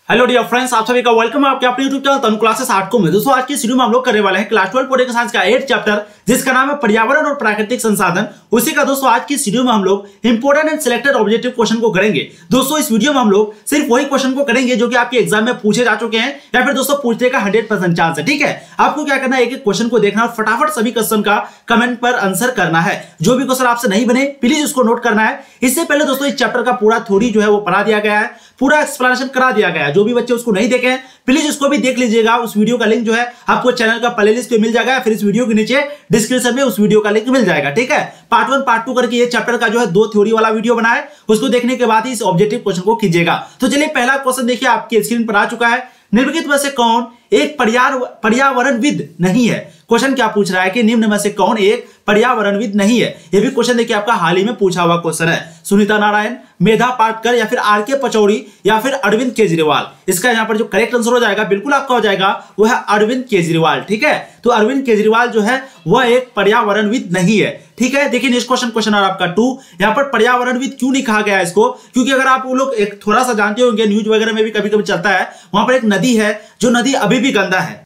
Hello dear friends, आप सभी का वेलकम है आपके अपने YouTube चैनल तनु क्लासेस आर्ट में। दोस्तों, आज की वीडियो में हम लोग करने वाले हैं क्लास 12 पॉलिटिकल साइंस का 8 चैप्टर, जिसका नाम है पर्यावरण और प्राकृतिक संसाधन। उसी का दोस्तों आज की वीडियो में हम लोग important and selected objective question को करेंगे। दोस्तों, इस वीडियो में हम लोग सिर्फ वही क्वेश्चन को करेंगे जो कि आपके एग्जाम में पूछे जा चुके हैं या फिर दोस्तों पूछने का 100% चांस है। ठीक है, आपको क्या करना है, एक एक क्वेश्चन को देखना और फटाफट सभी क्वेश्चन का कमेंट पर आंसर करना है। जो भी क्वेश्चन आपसे नहीं बने प्लीज उसको नोट करना है। इससे पहले दोस्तों इस चैप्टर का पूरा थ्योरी जो है वो पढ़ा दिया गया है, पूरा एक्सप्लेनेशन करा दिया गया है। जो भी बच्चे उसको नहीं देखे हैं प्लीज उसको भी देख लीजिएगा। उस वीडियो का लिंक जो है आपको चैनल का प्लेलिस्ट पे मिल जाएगा या फिर इस वीडियो के नीचे डिस्क्रिप्शन में उस वीडियो का लिंक मिल जाएगा। ठीक है, पार्ट 1 पार्ट 2 करके ये चैप्टर का जो है 2 थ्योरी वाला वीडियो बना है, उसको देखने के बाद ही इस ऑब्जेक्टिव क्वेश्चन को कीजिएगा। तो चलिए पहला क्वेश्चन देखिए, आपकी स्क्रीन पर आ चुका है। निम्नलिखित में से कौन एक पर्यावरणविद नहीं है? क्वेश्चन क्या पूछ रहा है कि निम्न में से कौन एक पर्यावरणविद नहीं है। यह भी क्वेश्चन देखिए आपका हाल ही में पूछा हुआ क्वेश्चन है। सुनीता नारायण, मेधा पाटकर या फिर आर.के. पचौरी या फिर अरविंद केजरीवाल। इसका यहाँ पर जो करेक्ट आंसर हो जाएगा बिल्कुल आपका हो जाएगा वो है अरविंद केजरीवाल। ठीक है, तो अरविंद केजरीवाल जो है वह एक पर्यावरणविद नहीं है। ठीक है, देखिए नेक्स्ट क्वेश्चन आ रहा है आपका 2। यहाँ पर पर्यावरणविद क्यों नहीं कहा गया है इसको? क्योंकि अगर आप वो लोग एक थोड़ा सा जानते होंगे, न्यूज वगैरह में भी कभी कभी चलता है, वहां पर एक नदी है जो नदी अभी भी गंदा है।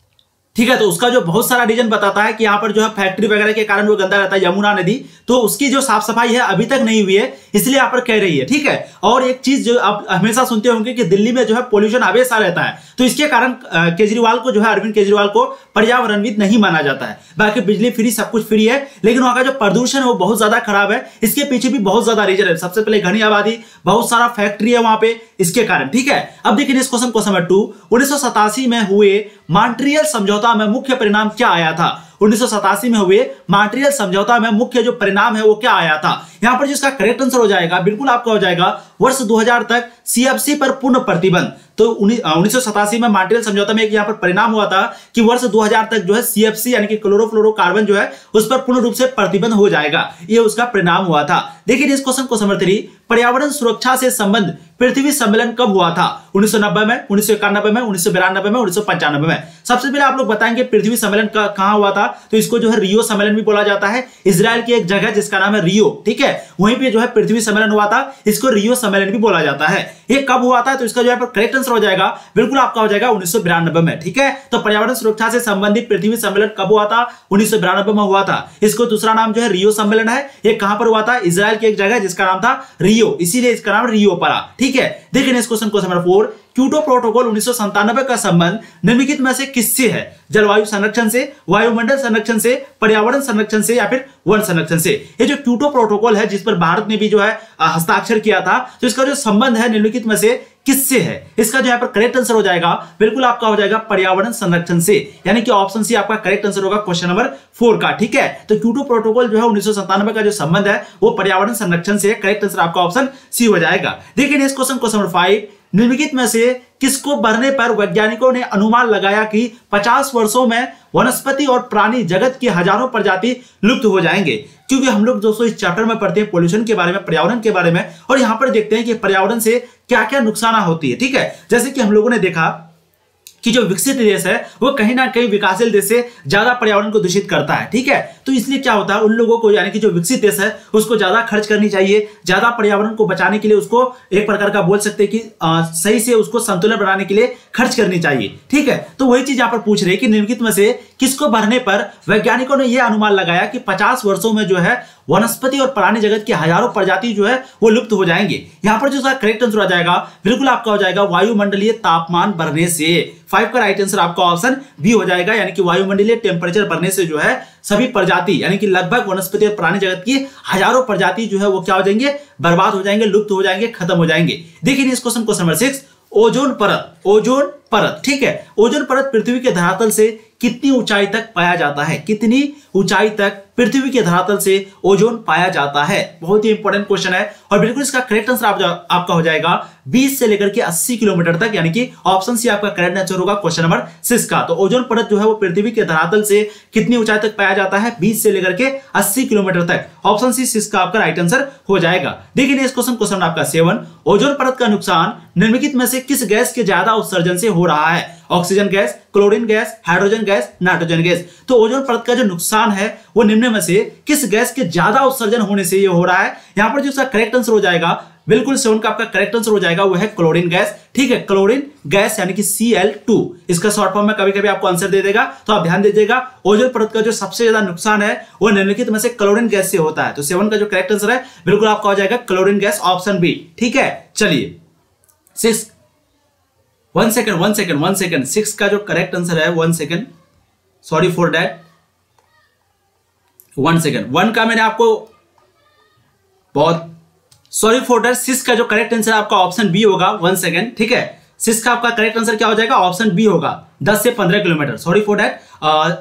ठीक है, तो उसका जो बहुत सारा रीजन बताता है कि यहाँ पर जो है फैक्ट्री वगैरह के कारण वो गंदा रहता है, यमुना नदी, तो उसकी जो साफ सफाई है अभी तक नहीं हुई है, इसलिए यहाँ पर कह रही है। ठीक है, और एक चीज जो आप हमेशा सुनते होंगे कि दिल्ली में जो है पोल्यूशन हमेशा रहता है, तो इसके कारण केजरीवाल को जो है अरविंद केजरीवाल को पर्यावरणविद नहीं माना जाता है। बाकी बिजली फ्री, सब कुछ फ्री है, लेकिन वहां का जो प्रदूषण है वो बहुत ज्यादा खराब है। इसके पीछे भी बहुत ज्यादा रीजन है। सबसे पहले घनी आबादी, बहुत सारा फैक्ट्री है वहां पे, इसके कारण। ठीक है, अब देखिए इस क्वेश्चन नंबर 2। 1987 में हुए मॉन्ट्रियल समझौता में मुख्य परिणाम क्या आया था? 1987 में हुए मॉन्ट्रियल समझौता में मुख्य जो परिणाम है वो क्या आया था? यहां पर जिसका करेक्ट आंसर हो जाएगा बिल्कुल आपका हो जाएगा वर्ष 2000 तक सीएफसी पर पूर्ण प्रतिबंध। तो 1987 में मॉन्ट्रियल समझौता में एक यहां पर परिणाम हुआ था कि वर्ष 2000 तक जो है सीएफसी यानी कि क्लोरोफ्लोरोकार्बन जो है उस पर पूर्ण रूप से प्रतिबंध हो जाएगा, ये उसका परिणाम हुआ था। देखिए इस क्वेश्चन को नंबर 3, पर्यावरण सुरक्षा से संबंध पृथ्वी सम्मेलन कब हुआ था? 1990 में, 1991 में, 1992 में, 1995 में। सबसे पहले आप लोग बताएंगे पृथ्वी सम्मेलन कहां हुआ था, तो इसको जो है रियो सम्मेलन भी बोला जाता है। इजराइल की एक जगह जिसका नाम है रियो, ठीक है, वहीं पे जो है पृथ्वी सम्मेलन हुआ था, इसको रियो सम्मेलन भी बोला जाता है। ये कब हुआ था? तो इसका जो है करेक्ट आंसर हो जाएगा बिल्कुल आपका हो जाएगा 1992 में। ठीक है, तो पर्यावरण सुरक्षा से संबंधित पृथ्वी सम्मेलन कब हुआ था? 1992 में हुआ था। इसको दूसरा नाम जो है रियो सम्मेलन है। ये कहां पर हुआ था? इजराइल की एक जगह जिसका नाम था रियो, इसीलिए इसका नाम रियो पड़ा। ठीक है, देखिए इस क्वेश्चन को नंबर 4, क्योटो प्रोटोकॉल 1997 का संबंध निम्नलिखित में से किससे है? जलवायु संरक्षण से, वायुमंडल संरक्षण से, पर्यावरण संरक्षण से या फिर वन संरक्षण से? ये जो क्योटो प्रोटोकॉल है जिस पर भारत ने भी जो है हस्ताक्षर किया था, तो इसका जो संबंध है निम्नलिखित में से किससे है? इसका जो यहाँ पर करेक्ट आंसर हो जाएगा बिल्कुल आपका हो जाएगा पर्यावरण संरक्षण से, यानी कि ऑप्शन सी आपका करेक्ट आंसर होगा क्वेश्चन नंबर 4 का। ठीक है, तो क्योटो प्रोटोकॉल जो है 1997 का जो संबंध है वो पर्यावरण संरक्षण से, करेक्ट आंसर आपका ऑप्शन सी हो जाएगा। देखिए इस क्वेश्चन नंबर 5, निम्नलिखित में से किसको बढ़ने पर वैज्ञानिकों ने अनुमान लगाया कि 50 वर्षों में वनस्पति और प्राणी जगत की हजारों प्रजाति लुप्त हो जाएंगे? क्योंकि हम लोग दोस्तों इस चैप्टर में पढ़ते हैं पोल्यूशन के बारे में, पर्यावरण के बारे में, और यहां पर देखते हैं कि पर्यावरण से क्या क्या नुकसान होती है। ठीक है, जैसे कि हम लोगों ने देखा कि जो विकसित देश है वो कहीं ना कहीं विकासशील देश से ज्यादा पर्यावरण को दूषित करता है। ठीक है, तो इसलिए क्या होता है, उन लोगों को यानी कि जो विकसित देश है उसको ज्यादा खर्च करनी चाहिए, ज्यादा पर्यावरण को बचाने के लिए उसको एक प्रकार का बोल सकते हैं कि सही से उसको संतुलन बनाने के लिए खर्च करनी चाहिए। ठीक है, तो वही चीज यहाँ पर पूछ रहे हैं कि निम्नलिखित में से किसको बढ़ने पर वैज्ञानिकों ने यह अनुमान लगाया कि 50 वर्षों में जो है वनस्पति और प्राणी जगत की हजारों प्रजाति जो है वो लुप्त हो जाएंगे। यहां पर जो करेक्ट आंसर आ जाएगा बिल्कुल आपका हो जाएगा वायुमंडलीय तापमान बढ़ने से। 5 का राइट आंसर आपका ऑप्शन बी हो जाएगा, यानी कि वायुमंडलीय टेम्परेचर बढ़ने से जो है सभी प्रजाति यानी कि लगभग वनस्पति और प्राणी जगत की हजारों प्रजाति जो है वो क्या हो जाएंगे? बर्बाद हो जाएंगे, लुप्त हो जाएंगे, खत्म हो जाएंगे। देखिए इस क्वेश्चन नंबर 6, ओजोन परत। ओजोन परत, ठीक है, ओजोन परत पृथ्वी के धरातल से कितनी ऊंचाई तक पाया जाता है? कितनी ऊंचाई तक पृथ्वी के धरातल से ओजोन पाया जाता है? बहुत ही इंपॉर्टेंट क्वेश्चन है और बिल्कुल इसका करेक्ट आंसर आपका हो जाएगा 20 से लेकर के 80 किलोमीटर तक, यानी कि ऑप्शन सी आपका करेक्ट आंसर होगा क्वेश्चन नंबर 6 का। तो ओजोन परत जो है वो पृथ्वी के धरातल से कितनी ऊंचाई तक पाया जाता है? 20 से लेकर के 80 किलोमीटर तक। ऑप्शन सी 6 का आपका राइट आंसर हो जाएगा। देखिए इस क्वेश्चन आपका 7, ओजोन परत का नुकसान निम्नलिखित में से किस गैस के ज्यादा उत्सर्जन से हो रहा है? Oxygen gas, chlorine gas, hydrogen gas, nitrogen gas. तो ओजोन परत का जो नुकसान है वो निम्न में से किस गैस के ज्यादा उत्सर्जन होने से ये हो रहा है? यहां पर जो इसका करेक्ट आंसर हो जाएगा बिल्कुल 7 का आपका करेक्ट आंसर हो जाएगा वो है क्लोरीन गैस। ठीक है, क्लोरीन गैस यानी कि Cl2, इसका शॉर्ट फॉर्म में कभी कभी आपको आंसर दे देगा, तो आप ध्यान दीजिएगा। ओजोन परत का जो सबसे ज्यादा नुकसान है वो निम्नलिखित में से क्लोरीन गैस से होता है। तो 7 का जो करेक्ट आंसर है बिल्कुल आपका हो जाएगा क्लोरीन गैस, ऑप्शन बी। ठीक है, चलिए 6 1 सेकंड 6 का जो करेक्ट आंसर है 1 second, sorry for that, 1 second 1 का मैंने आपको बहुत सॉरी फॉर दैट, 6 का जो करेक्ट आंसर आपका ऑप्शन बी होगा। 1 सेकंड, ठीक है, 6 का आपका करेक्ट आंसर क्या हो जाएगा, ऑप्शन बी होगा, 10 से 15 kilometre. Sorry for that,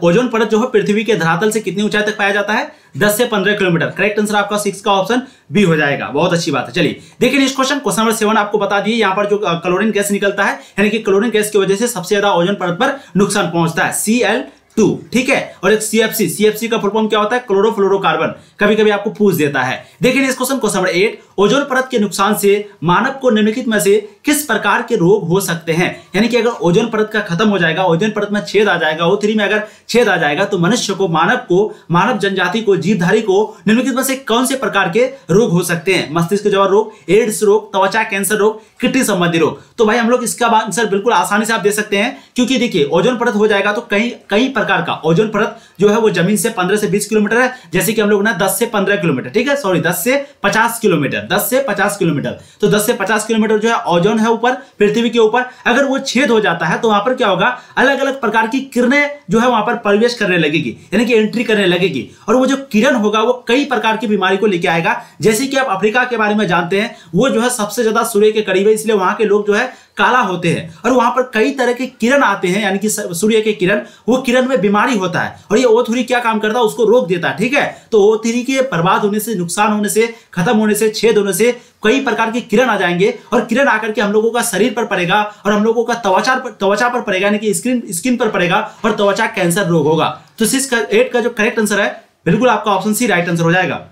ozone परत जो है पृथ्वी के धरातल से कितनी ऊंचाई तक पाया जाता है, 10 से 15 किलोमीटर। करेक्ट आंसर आपका 6 का ऑप्शन बी हो जाएगा। बहुत अच्छी बात है। चलिए देखिए इस क्वेश्चन नंबर 7 आपको बता दिए, यहाँ पर जो क्लोरीन गैस निकलता है, यानी कि क्लोरीन गैस की वजह से सबसे ज्यादा ओजोन परत पर नुकसान पहुंचता है, Cl2। ठीक है, और एक CFC का फुल फॉर्म क्या होता है, क्लोरोफ्लोरोकार्बन, कभी कभी आपको पूछ देता है। देखिए इस क्वेश्चन नंबर 8, ओजोन परत के नुकसान से मानव को निम्नलिखित में से किस प्रकार के रोग हो सकते हैं। यानी कि अगर ओजोन परत का खत्म हो जाएगा, ओजोन परत में छेद आ जाएगा, O3 में अगर छेद आ जाएगा, तो मनुष्य को, मानव जनजाति को, जीवधारी को निम्नलिखित में से कौन से प्रकार के रोग हो सकते हैं। मस्तिष्क ज्वर रोग, एड्स रोग, त्वचा कैंसर रोग, किडनी संबंधी रोग। तो भाई हम लोग इसका आंसर बिल्कुल आसानी से आप दे सकते हैं, क्योंकि देखिए ओजोन परत हो जाएगा तो कई प्रकार का ओजोन परत जो है वो जमीन से 15 से 20 किलोमीटर है, जैसे कि हम लोग ना 10 से 15 किलोमीटर, ठीक है, सॉरी 10 से 50 किलोमीटर, 10 से 50 किलोमीटर। तो 10 से 50 किलोमीटर जो है ओजोन है ऊपर पृथ्वी के ऊपर, अगर वो छेद हो जाता है तो वहां पर क्या होगा, अलग अलग प्रकार की किरणें जो है वहां पर प्रवेश करने लगेगी, यानी कि एंट्री करने लगेगी, और वो जो किरण होगा वो कई प्रकार की बीमारी को लेके आएगा। जैसे कि आप अफ्रीका के बारे में जानते हैं, वो जो है सबसे ज्यादा सूर्य के करीब है, इसलिए वहां के लोग जो है काला होते हैं, और वहां पर कई तरह के किरण आते हैं, यानी कि सूर्य के किरण, वो किरण में बीमारी होता है, और ये O3 क्या काम करता है, उसको रोक देता है। ठीक है, तो O3 के बर्बाद होने से, नुकसान होने से, खत्म होने से, छेद होने से कई प्रकार के किरण आ जाएंगे, और किरण आकर के हम लोगों का शरीर पर पड़ेगा, और हम लोगों का त्वचा पर पड़ेगा, यानी कि स्किन पर पड़ेगा, और त्वचा कैंसर रोग होगा। तो 8 का जो करेक्ट आंसर है बिल्कुल आपका ऑप्शन सी राइट आंसर हो जाएगा।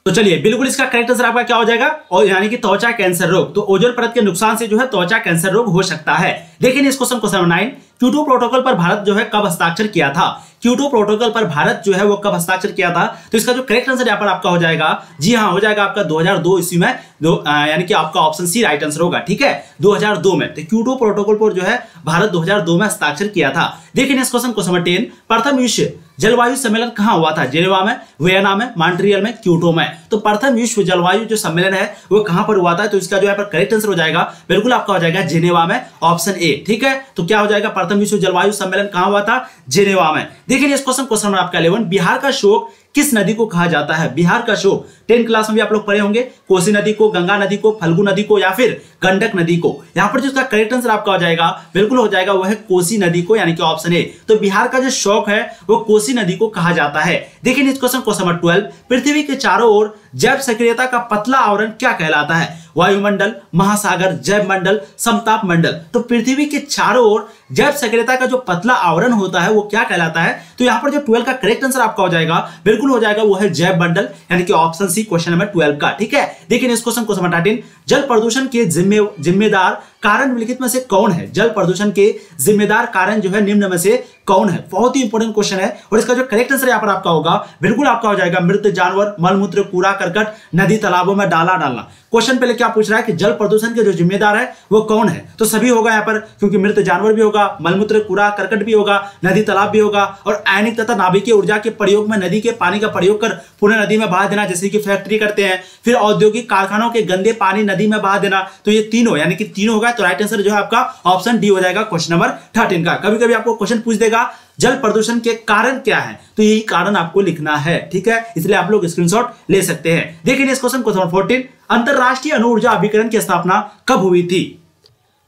तो चलिए बिल्कुल इसका करेक्ट आंसर आपका क्या हो जाएगा, और यानी कि त्वचा कैंसर रोग। तो ओजोन परत के नुकसान से जो है त्वचा कैंसर रोग हो सकता है। देखिए इस क्वेश्चन नंबर 9, क्योटो प्रोटोकॉल पर भारत जो है कब हस्ताक्षर किया था। क्योटो प्रोटोकॉल पर भारत जो है वो कब हस्ताक्षर किया था, तो इसका जो करेक्ट आंसर यहाँ पर आपका हो जाएगा, जी हाँ, हो जाएगा आपका 2002 ईस्वी में, यानी कि आपका ऑप्शन सी राइट आंसर होगा। ठीक है, 2002 में। तो क्योटो प्रोटोकॉल पर जो है भारत 2002 में हस्ताक्षर किया था। देखिए इस क्वेश्चन नंबर 10, प्रथम विश्व जलवायु सम्मेलन कहां हुआ था, जेनेवा में, वियना में, मॉन्ट्रियल में, क्योटो में। तो प्रथम विश्व जलवायु जो सम्मेलन है वो कहां पर हुआ था, तो इसका जो है करेक्ट आंसर हो जाएगा बिल्कुल आपका हो जाएगा जेनेवा में, ऑप्शन ए। ठीक है, तो क्या हो जाएगा, प्रथम विश्व जलवायु सम्मेलन कहां हुआ था, जेनेवा में। देखिए इस क्वेश्चन नंबर आपका 11, बिहार का शोक किस नदी को कहा जाता है। बिहार का शोक 10th क्लास में भी आप लोग पढ़े होंगे, कोसी नदी को, गंगा नदी को, फल्गु नदी को, या फिर गंडक नदी को। यहां पर जो इसका करेक्ट आंसर आपका हो जाएगा बिल्कुल हो जाएगा वो है कोसी नदी को, यानी कि ऑप्शन ए। तो बिहार का जो शोक है वो कोसी नदी को कहा जाता है। देखिए इस क्वेश्चन नंबर 12, पृथ्वी के चारों ओर जैव सक्रियता का पतला आवरण क्या कहलाता है। वायुमंडल, महासागर, जैव मंडल, समताप मंडल। तो पृथ्वी के चारों ओर जैव सक्रियता का जो पतला आवरण होता है वो क्या कहलाता है, तो यहां पर जो 12 का करेक्ट आंसर आपका हो जाएगा बिल्कुल हो जाएगा वो है जैव मंडल, यानी कि ऑप्शन सी क्वेश्चन नंबर 12 का। ठीक है, देखिए इस क्वेश्चन को नंबर 13, जल प्रदूषण के जिम्मेदार कारण निम्नलिखित में से कौन है। जल प्रदूषण के जिम्मेदार कारण जो है निम्न में से कौन है। बहुत ही इंपॉर्टेंट क्वेश्चन है, और इसका जो करेक्ट आंसर यहाँ पर आपका होगा बिल्कुल आपका हो जाएगा मृत जानवर, मलमूत्र, कूड़ा करकट नदी तालाबों में डालना। क्वेश्चन पहले क्या पूछ रहा है कि जल प्रदूषण के जो जिम्मेदार है वो कौन है, तो सभी होगा यहाँ पर, क्योंकि मृत जानवर भी होगा, मलमूत्र, कूड़ा करकट भी होगा, नदी तालाब भी होगा, और आयनिक तथा नाभिकीय ऊर्जा के प्रयोग में नदी के पानी का प्रयोग कर पुनः नदी में बहा देना, जैसे कि फैक्ट्री करते हैं, फिर औद्योगिक कारखानों के गंदे पानी नदी में बहा देना। तो ये तीनों, यानी कि तीनों होगा, तो राइट आंसर जो है आपका ऑप्शन डी हो जाएगा क्वेश्चन नंबर 13 का। कभी कभी आपको क्वेश्चन पूछ देगा जल प्रदूषण के कारण क्या है, तो यही कारण आपको लिखना है। ठीक है, इसलिए आप लोग स्क्रीनशॉट ले सकते हैं। देखिए इस क्वेश्चन नंबर 14, अंतरराष्ट्रीय अणु ऊर्जा अभिकरण की स्थापना कब हुई थी।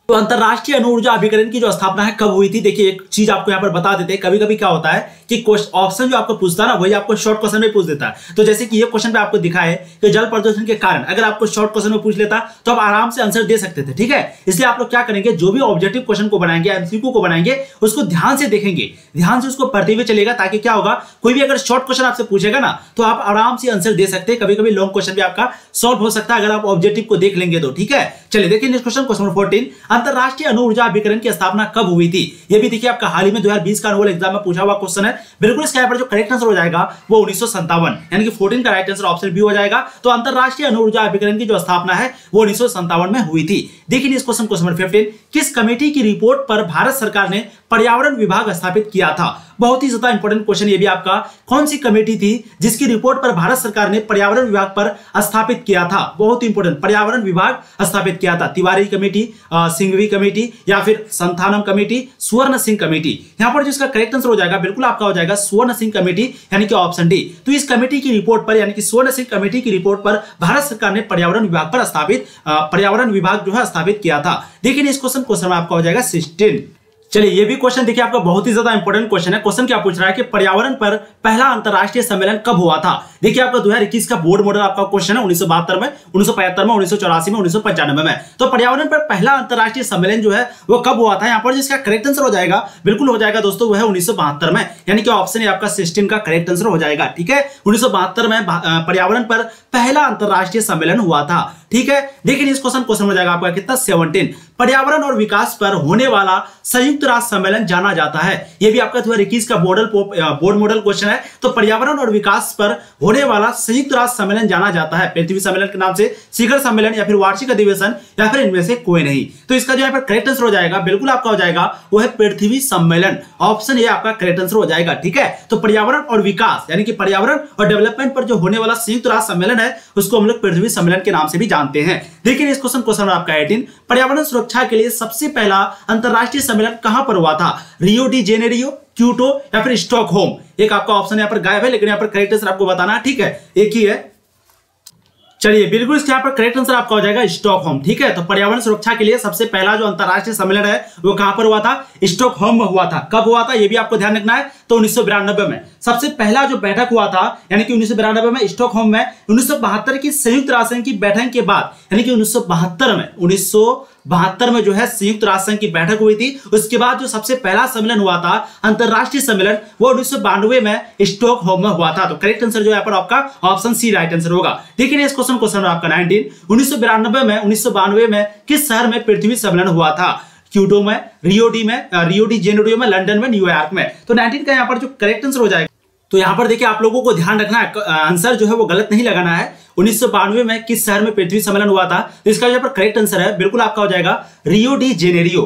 तो अंतरराष्ट्रीय अणु ऊर्जा अभिकरण की जो स्थापना है कब हुई थी। देखिए एक चीज आपको यहाँ पर बता देते हैं, कभी कभी क्या होता है कि ऑप्शन जो आपको पूछता है ना वही आपको शॉर्ट क्वेश्चन में पूछ देता है। तो जैसे कि ये क्वेश्चन पे आपको दिखा है कि जल प्रदूषण के कारण, अगर आपको शॉर्ट क्वेश्चन में पूछ लेता तो आप आराम से आंसर दे सकते थे। ठीक है, इसलिए आप लोग क्या करेंगे, जो भी ऑब्जेक्टिव क्वेश्चन को बनाएंगे, एमसीक्यू को बनाएंगे, उसको ध्यान से देखेंगे, ध्यान से उसको पढ़ते हुए चलेगा, ताकि क्या होगा, कोई भी अगर शॉर्ट क्वेश्चन आपसे पूछेगा ना तो आप आराम से आंसर दे सकते हैं। कभी कभी लॉन्ग क्वेश्चन भी आपका सॉल्व हो सकता है अगर आप ऑब्जेक्टिव को देख लेंगे तो। ठीक है, चलिए देखिए नेक्स्ट क्वेश्चन नंबर 14, अंतरराष्ट्रीय अणु ऊर्जा अभिकरण की स्थापना कब हुई थी। यह भी देखिए आपका हाल ही में 2020 का अनुभव एग्जाम में पूछा हुआ क्वेश्चन है, बिल्कुल इसका यहाँ पर जो करेक्ट आंसर हो जाएगा वो 1957 यानी कि 14 का राइट आंसर ऑप्शन बी हो जाएगा। तो अंतरराष्ट्रीय अणु ऊर्जा अभिकरण की जो स्थापना है वो 1957 में हुई थी। देखिए इस क्वेश्चन नंबर 15, किस कमेटी की रिपोर्ट पर भारत सरकार ने पर्यावरण विभाग स्थापित किया था? बहुत ही ज्यादा इंपॉर्टेंट क्वेश्चन ये भी आपका, कौन सी कमेटी थी जिसकी रिपोर्ट पर भारत सरकार ने पर्यावरण विभाग पर स्थापित किया था? बहुत ही इंपॉर्टेंट, पर्यावरण विभाग स्थापित किया था। तिवारी कमेटी, सिंघवी कमेटी या फिर संथानम कमेटी, स्वर्ण सिंह कमेटी। यहां पर जिसका करेक्ट आंसर हो जाएगा बिल्कुल आपका हो जाएगा स्वर्ण सिंह कमेटी यानी कि ऑप्शन डी। तो इस कमेटी की रिपोर्ट पर यानी कि स्वर्ण सिंह कमेटी की रिपोर्ट पर भारत सरकार ने पर्यावरण विभाग पर पर्यावरण विभाग जो है स्थापित किया था। देखिए इस क्वेश्चन में आपका हो जाएगा 16। चलिए ये भी क्वेश्चन देखिए आपका बहुत ही ज्यादा इंपॉर्टेंट क्वेश्चन है। क्वेश्चन क्या पूछ रहा है कि पर्यावरण पर पहला अंतरराष्ट्रीय सम्मेलन कब हुआ था? देखिए आपका 2021 का बोर्ड मॉडल आपका क्वेश्चन है 1972 में, 1975 में, 1984 में, 1995 में। तो पर्यावरण पर पहला अंतरराष्ट्रीय सम्मेलन जो है वो कब हुआ था? यहाँ पर जिसका करेक्ट आंसर हो जाएगा बिल्कुल हो जाएगा दोस्तों वो है 1972 में, यानी कि ऑप्शन ए आपका 16 का करेक्ट आंसर हो जाएगा। ठीक है, 1972 में पर्यावरण पर पहला अंतरराष्ट्रीय सम्मेलन हुआ था। ठीक है, देखिए इस क्वेश्चन हो जाएगा आपका कितना 17। पर्यावरण और विकास पर होने वाला संयुक्त राष्ट्र सम्मेलन जाना जाता है। यह भी आपका 2021 का बोर्ड मॉडल क्वेश्चन है। तो पर्यावरण और विकास पर होने वाला संयुक्त राष्ट्र सम्मेलन जाना जाता है पृथ्वी सम्मेलन के नाम से, शिखर सम्मेलन या फिर वार्षिक अधिवेशन या फिर इनमें से कोई नहीं। तो इसका जो यहाँ पर करेक्ट आंसर हो जाएगा बिल्कुल आपका हो जाएगा वो है पृथ्वी सम्मेलन, ऑप्शन ए आपका करेक्ट आंसर हो जाएगा। ठीक है, तो पर्यावरण और विकास यानी कि पर्यावरण और डेवलपमेंट पर जो होने वाला संयुक्त राष्ट्र सम्मेलन है उसको हम लोग पृथ्वी सम्मेलन के नाम से भी जानते हैं। देखिए इस क्वेश्चन आपका 18, पर्यावरण सुरक्षा के लिए सबसे पहला अंतरराष्ट्रीय सम्मेलन कहां पर हुआ था? रियो डी जेनेरियो, क्योटो या फिर स्टॉकहोम? एक आपका ऑप्शन यहाँ पर गायब है लेकिन यहाँ पर करेक्ट आंसर आपको बताना है। ठीक है, एक ही है। चलिए बिल्कुल इसके यहाँ पर करेक्ट आंसर आपका हो जाएगा स्टॉकहोम। ठीक है, तो पर्यावरण सुरक्षा के लिए सबसे पहला जो अंतरराष्ट्रीय सम्मेलन है वो कहां पर हुआ था? स्टॉकहोम में हुआ था। कब हुआ था ये भी आपको ध्यान रखना है। तो 1992 में सबसे पहला जो बैठक हुआ था यानी कि 1992 में स्टॉकहोम में। 1972 की संयुक्त राष्ट्र संघ की बैठक के बाद यानी कि 1972 में जो है संयुक्त राष्ट्र संघ की बैठक हुई थी। उसके बाद जो सबसे पहला सम्मेलन हुआ था अंतरराष्ट्रीय सम्मेलन वो 1992 में स्टॉकहोम में हुआ था। तो करेक्ट आंसर जो है पर आपका ऑप्शन सी राइट आंसर होगा। देखिए इस क्वेश्चन आपका 19, 1992 में किस शहर में पृथ्वी सम्मेलन हुआ था? क्योटो में, रियो डी जेनेरियो में, लंदन में, न्यूयॉर्क में। तो 19 का यहाँ पर जो करेक्ट आंसर हो जाएगा, तो यहाँ पर देखिए आप लोगों को ध्यान रखना है, आंसर जो है वो गलत नहीं लगाना है। 1992 में किस शहर में पृथ्वी सम्मेलन हुआ था? तो इसका यहाँ पर करेक्ट आंसर है बिल्कुल आपका हो जाएगा रियो डी जेनेरियो।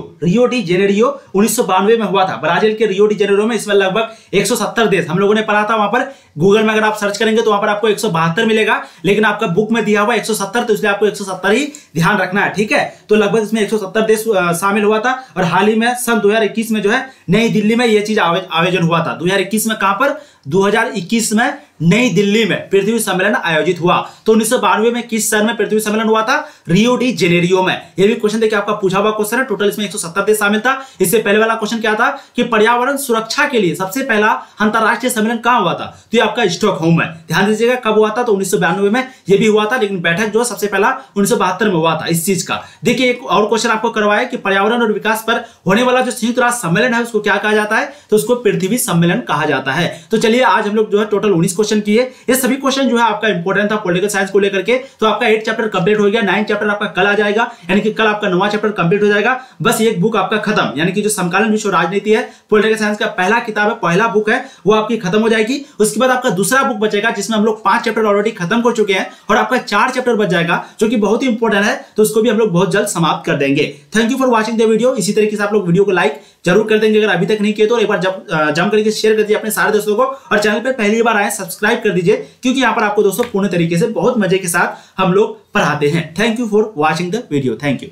1992 में हुआ था, ब्राजील के रियो डी जेनेरियो में। इसमें लगभग 170 देश हम लोगों ने पढ़ा था। वहां पर गूगल में अगर आप सर्च करेंगे तो वहां पर आपको 172 मिलेगा, लेकिन आपका बुक में दिया हुआ 170, तो इसलिए आपको 170 ही ध्यान रखना है। ठीक है, तो लगभग इसमें 170 देश शामिल हुआ था। और हाल ही में सन 2021 में जो है नई दिल्ली में यह चीज आयोजन हुआ था। 2021 में कहां पर? 2021 में नई दिल्ली में पृथ्वी सम्मेलन आयोजित हुआ। तो 1992 में किस शहर में पृथ्वी सम्मेलन हुआ था? रियो डी जेनेरियो में। यह भी क्वेश्चन देखिए आपका पूछा हुआ क्वेश्चन है। टोटल इसमें 170 देश शामिल था। इससे पहले वाला क्वेश्चन क्या था कि पर्यावरण सुरक्षा के लिए सबसे पहला अंतरराष्ट्रीय सम्मेलन कहां हुआ था? तो ये आपका स्टॉकहोम में। ध्यान दीजिएगा कब हुआ था? तो 1992 में यह भी हुआ था, लेकिन बैठक जो सबसे पहला 1972 में हुआ था इस चीज का। देखिए एक और क्वेश्चन आपको करवाया कि पर्यावरण और विकास पर होने वाला जो संयुक्त राष्ट्र सम्मेलन है उसको क्या कहा जाता है? तो उसको पृथ्वी सम्मेलन कहा जाता है। तो चलिए आज हम लोग जो है टोटल 19 क्वेश्चन किए। ये सभी क्वेश्चन जो है आपका इंपॉर्टेंट था पॉलिटिकल साइंस को लेकर के। तो आपका 8 चैप्टर कंप्लीट हो गया, 9 चैप्टर आपका कल आ जाएगा, यानी कि कल आपका 9वां चैप्टर कंप्लीट हो जाएगा। बस एक बुक आपका खत्म, यानी कि जो समकालीन विश्व राजनीति है पॉलिटिकल साइंस का पहला किताब है, पहला बुक है, वो आपकी खत्म हो जाएगी। उसके बाद आपका दूसरा बुक बचेगा जिसमें हम लोग 5 चैप्टर ऑलरेडी खत्म कर चुके हैं और आपका 4 चैप्टर बच जाएगा जो कि बहुत ही इंपॉर्टेंट है। तो उसको भी हम लोग बहुत जल्द समाप्त कर देंगे। Thank you for watching the video. इसी तरीके से आप लोग वीडियो को लाइक जरूर कर देंगे अगर अभी तक नहीं किए तो। एक बार जम करके शेयर कर दीजिए अपने सारे दोस्तों को, और चैनल पर पहली बार आए सब्सक्राइब कर दीजिए, क्योंकि यहाँ पर आपको दोस्तों पूर्ण तरीके से बहुत मजे के साथ हम लोग पढ़ाते हैं। Thank you for watching the video. Thank you.